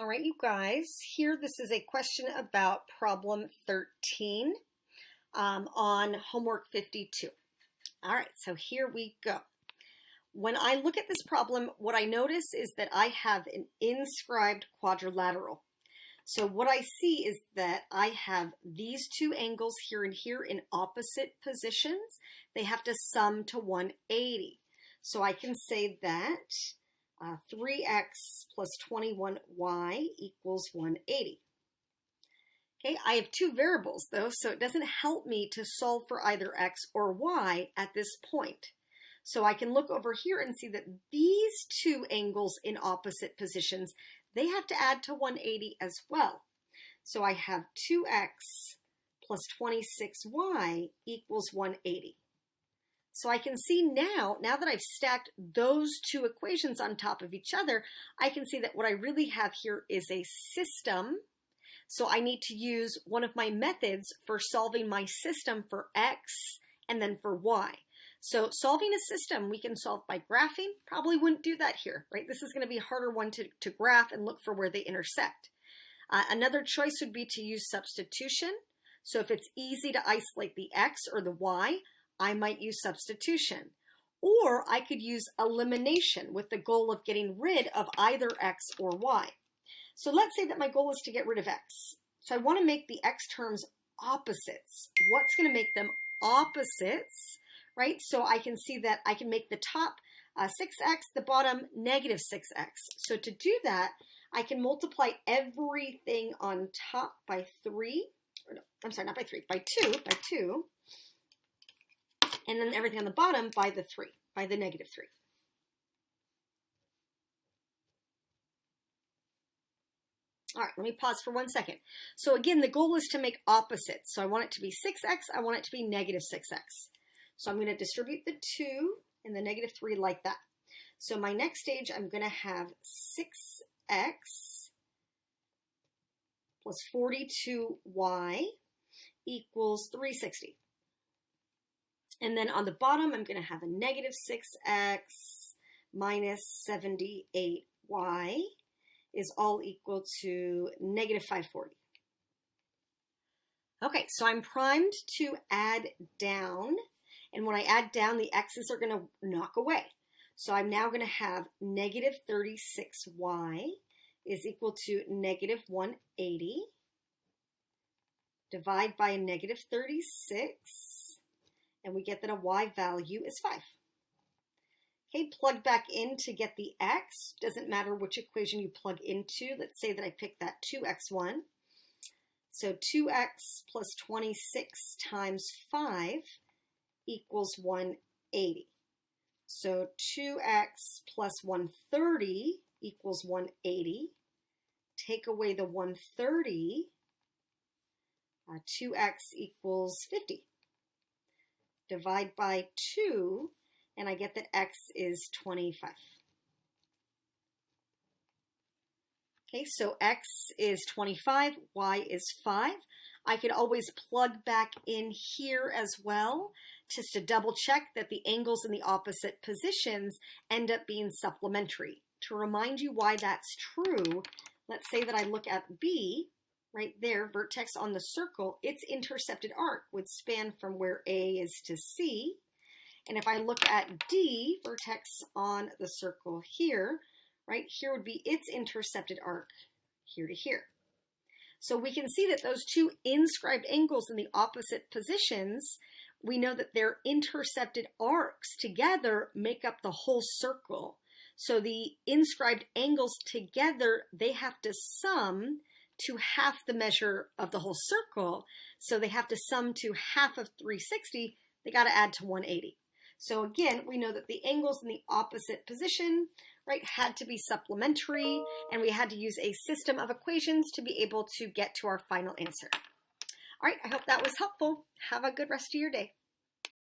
All right, you guys, here this is a question about problem 13 on homework 52. All right, so here we go. When I look at this problem, what I notice is that I have an inscribed quadrilateral. So what I see is that I have these two angles here and here in opposite positions. They have to sum to 180. So I can say that 3x plus 21y equals 180. Okay, I have two variables though, so it doesn't help me to solve for either x or y at this point. So I can look over here and see that these two angles in opposite positions, they have to add to 180 as well. So I have 2x plus 26y equals 180. So I can see now that I've stacked those two equations on top of each other, I can see that what I really have here is a system. So I need to use one of my methods for solving my system for x and then for y. So solving a system we can solve by graphing. Probably wouldn't do that here, right? This is going to be a harder one to graph and look for where they intersect. Another choice would be to use substitution. So if it's easy to isolate the x or the y, I might use substitution. Or I could use elimination with the goal of getting rid of either x or y. So let's say that my goal is to get rid of x. So I want to make the x terms opposites. What's going to make them opposites, right? So I can see that I can make the top 6x, the bottom negative 6x. So to do that, I can multiply everything on top by 3. Or no, I'm sorry, not by 3, by 2. And then everything on the bottom by the 3, by the negative 3. All right, let me pause for 1 second. So again, the goal is to make opposites. So I want it to be 6x, I want it to be negative 6x. So I'm going to distribute the 2 and the negative 3 like that. So my next stage, I'm going to have 6x plus 42y equals 360. And then on the bottom, I'm going to have a negative 6x minus 78y is all equal to negative 540. Okay, so I'm primed to add down. And when I add down, the x's are going to knock away. So I'm now going to have negative 36y is equal to negative 180. Divide by a negative 36. And we get that a y value is 5. Okay, plug back in to get the x. Doesn't matter which equation you plug into. Let's say that I pick that 2x1. So 2x plus 26 times 5 equals 180. So 2x plus 130 equals 180. Take away the 130, 2x equals 50. Divide by 2, and I get that x is 25. Okay, so x is 25, y is 5. I could always plug back in here as well, just to double check that the angles in the opposite positions end up being supplementary. To remind you why that's true, let's say that I look at B, right there, vertex on the circle, its intercepted arc would span from where A is to C. And if I look at D, vertex on the circle here, right, here would be its intercepted arc here to here. So we can see that those two inscribed angles in the opposite positions, we know that their intercepted arcs together make up the whole circle. So the inscribed angles together, they have to sum to half the measure of the whole circle. So they have to sum to half of 360. They got to add to 180. So again, we know that the angles in the opposite position, right, had to be supplementary, and we had to use a system of equations to be able to get to our final answer. All right, I hope that was helpful. Have a good rest of your day.